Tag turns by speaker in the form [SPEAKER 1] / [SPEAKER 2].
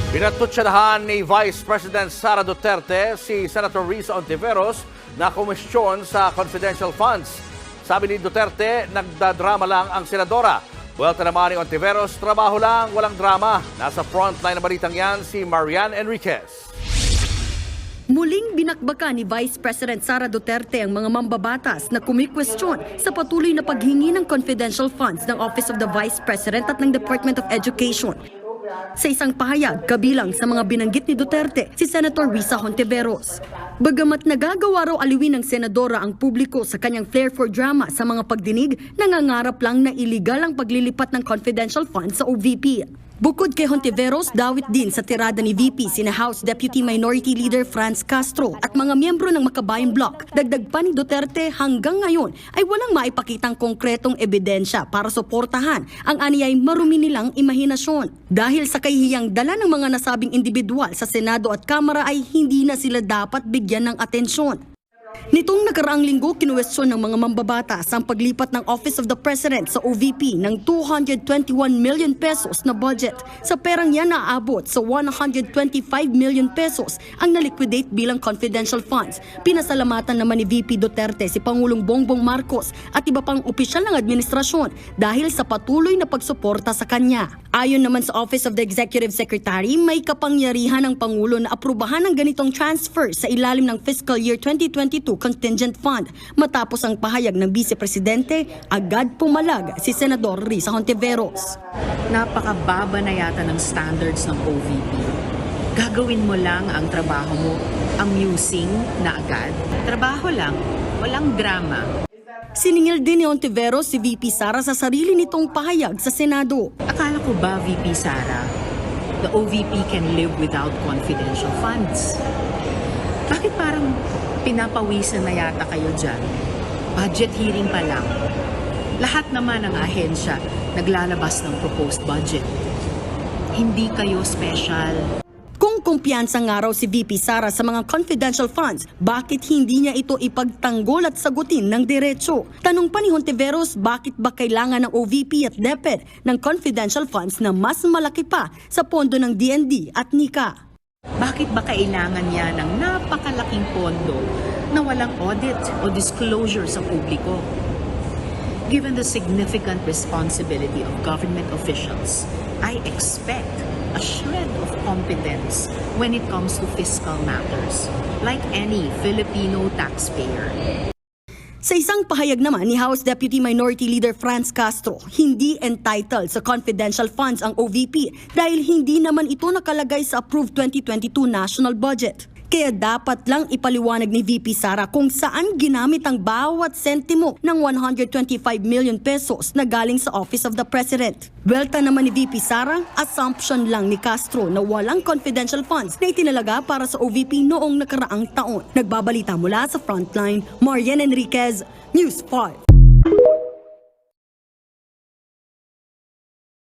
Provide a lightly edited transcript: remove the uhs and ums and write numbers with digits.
[SPEAKER 1] Pinatutsadahan ni Vice President Sara Duterte si Senator Risa Hontiveros na komisyon sa confidential funds. Sabi ni Duterte, nagdadrama lang ang senadora. Buwelta naman ni Hontiveros, trabaho lang, walang drama. Nasa frontline na balitang yan si Marian Enriquez.
[SPEAKER 2] Muling binakbaka ni Vice President Sara Duterte ang mga mambabatas na kumikwestiyon sa patuloy na paghingi ng confidential funds ng Office of the Vice President at ng Department of Education. Sa isang pahayag, kabilang sa mga binanggit ni Duterte, si Senator Risa Hontiveros. Bagamat nagagawa raw aliwin ng senadora ang publiko sa kanyang flair for drama sa mga pagdinig, nangangarap lang na iligal ang paglilipat ng confidential funds sa OVP. Bukod kay Hontiveros, dawit din sa tirada ni VP sina House Deputy Minority Leader Franz Castro at mga miyembro ng Makabayan Bloc. Dagdag pa ni Duterte, hanggang ngayon ay walang maipakitang konkretong ebidensya para suportahan ang aniyay marumi nilang imahinasyon. Dahil sa kahihiyang dala ng mga nasabing individual sa Senado at Kamara ay hindi na sila dapat bigyan ng atensyon. Nitong nakaraang linggo, kinuwestiyon ng mga mambabatas ang paglipat ng Office of the President sa OVP ng 221 million pesos na budget. Sa perang yan naabot sa 125 million pesos ang naliquidate bilang confidential funds. Pinasalamatan naman ni VP Duterte si Pangulong Bongbong Marcos at iba pang opisyal ng administrasyon dahil sa patuloy na pagsuporta sa kanya. Ayon naman sa Office of the Executive Secretary, may kapangyarihan ng Pangulo na aprubahan ng ganitong transfer sa ilalim ng Fiscal Year 2022 Contingent Fund. Matapos ang pahayag ng Vice Presidente, agad pumalag si Senador Risa Hontiveros.
[SPEAKER 3] Napakababa na yata ng standards ng OVP. Gagawin mo lang ang trabaho mo, amusing na agad. Trabaho lang, walang drama.
[SPEAKER 2] Siningil din ni Hontiveros si VP Sara sa sarili nitong pahayag sa Senado.
[SPEAKER 3] Akala ko ba, VP Sara, the OVP can live without confidential funds? Bakit parang pinapawisan na yata kayo dyan? Budget hearing pa lang. Lahat naman ng ahensya naglalabas ng proposed budget. Hindi kayo special.
[SPEAKER 2] Kung kumpiyansa nga raw si VP Sara sa mga confidential funds, bakit hindi niya ito ipagtanggol at sagutin ng diretso? Tanong pa ni Hontiveros, bakit ba kailangan ng OVP at DepEd ng confidential funds na mas malaki pa sa pondo ng DND at NICA?
[SPEAKER 3] Bakit ba kailangan niya ng napakalaking pondo na walang audit o disclosure sa publiko? Given the significant responsibility of government officials, I expect a shred of competence when it comes to fiscal matters, like any Filipino taxpayer.
[SPEAKER 2] Sa isang pahayag naman ni House Deputy Minority Leader Franz Castro, hindi entitled sa confidential funds ang OVP dahil hindi naman ito nakalagay sa approved 2022 national budget. Kaya dapat lang ipaliwanag ni VP Sara kung saan ginamit ang bawat sentimo ng 125 million pesos na galing sa Office of the President. Welta naman ni VP Sara, assumption lang ni Castro na walang confidential funds na itinalaga para sa OVP noong nakaraang taon. Nagbabalita mula sa Frontline, Marian Enriquez, News 5.